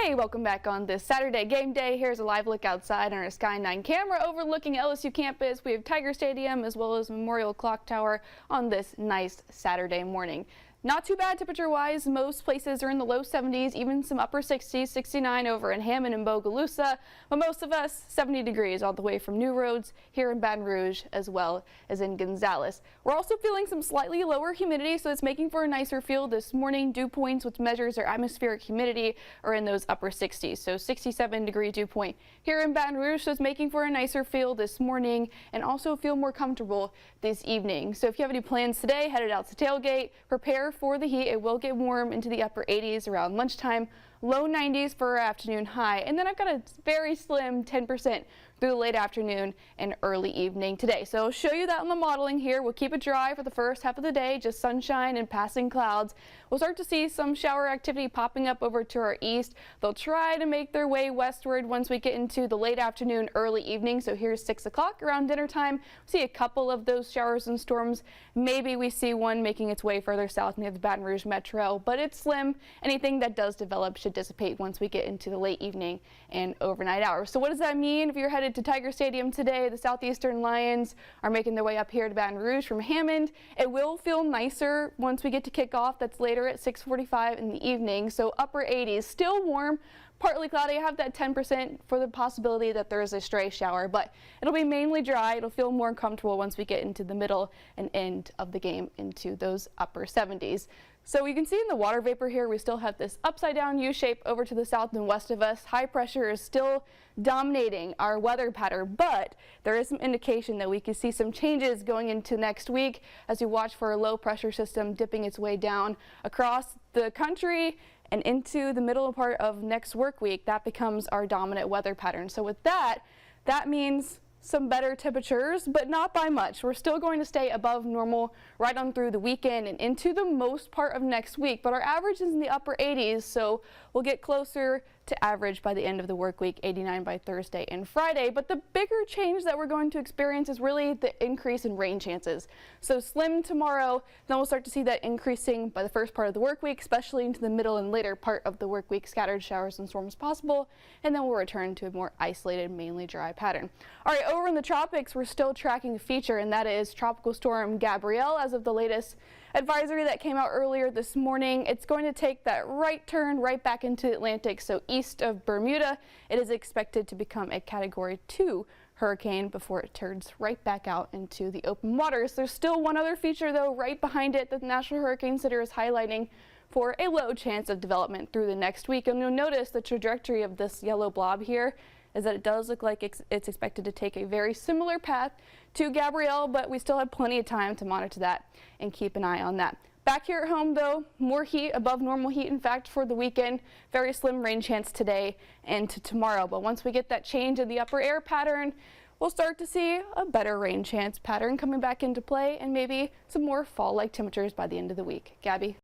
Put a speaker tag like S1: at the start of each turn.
S1: Hey, welcome back on this Saturday game day. Here's a live look outside on our Sky 9 camera overlooking LSU campus. We have Tiger Stadium as well as Memorial Clock Tower on this nice Saturday morning. Not too bad temperature-wise. Most places are in the low 70s, even some upper 60s, 69 over in Hammond and Bogalusa. But most of us, 70 degrees all the way from New Roads here in Baton Rouge as well as in Gonzales. We're also feeling some slightly lower humidity, so it's making for a nicer feel this morning. Dew points, which measures our atmospheric humidity, are in those upper 60s. So 67-degree dew point here in Baton Rouge, so it's making for a nicer feel this morning and also feel more comfortable this evening. So if you have any plans today, headed out to tailgate, prepare for the heat. It will get warm into the upper 80s around lunchtime, low 90s for our afternoon high. And then I've got a very slim 10% through the late afternoon and early evening today. So I'll show you that on the modeling here. We'll keep it dry for the first half of the day, just sunshine and passing clouds. We'll start to see some shower activity popping up over to our east. They'll try to make their way westward once we get into the late afternoon, early evening. So here's 6 o'clock around dinner time. We'll see a couple of those showers and storms. Maybe we see one making its way further south near the Baton Rouge metro, but it's slim. Anything that does develop should dissipate once we get into the late evening and overnight hours. So what does that mean if you're headed to Tiger Stadium today? The Southeastern Lions are making their way up here to Baton Rouge from Hammond. It will feel nicer once we get to kickoff. That's later at 6:45 in the evening. So upper 80s, still warm, partly cloudy. I have that 10% for the possibility that there is a stray shower, but it'll be mainly dry. It'll feel more comfortable once we get into the middle and end of the game into those upper 70s. So you can see in the water vapor here, we still have this upside down U shape over to the south and west of us. High pressure is still dominating our weather pattern, but there is some indication that we could see some changes going into next week as we watch for a low pressure system dipping its way down across the country and into the middle part of next work week. That becomes our dominant weather pattern. So with that, that means some better temperatures, but not by much. We're still going to stay above normal right on through the weekend and into the most part of next week, but our average is in the upper 80s, so we'll get closer to average by the end of the work week, 89 by Thursday and Friday. But the bigger change that we're going to experience is really the increase in rain chances. So slim tomorrow, then we'll start to see that increasing by the first part of the work week, especially into the middle and later part of the work week. Scattered showers and storms possible, and then we'll return to a more isolated, mainly dry pattern. All right, over in the tropics, we're still tracking a feature, and that is Tropical Storm Gabrielle. As of the latest advisory that came out earlier this morning, it's going to take that right turn right back into the Atlantic, so east of Bermuda. It is expected to become a Category 2 hurricane before it turns right back out into the open waters. There's still one other feature, though, right behind it that the National Hurricane Center is highlighting for a low chance of development through the next week. And you'll notice the trajectory of this yellow blob here is that it does look like it's expected to take a very similar path to Gabrielle, but we still have plenty of time to monitor that and keep an eye on that. Back here at home, though, more heat, above normal heat, in fact, for the weekend. Very slim rain chance today and tomorrow. But once we get that change in the upper air pattern, we'll start to see a better rain chance pattern coming back into play and maybe some more fall-like temperatures by the end of the week. Gabby?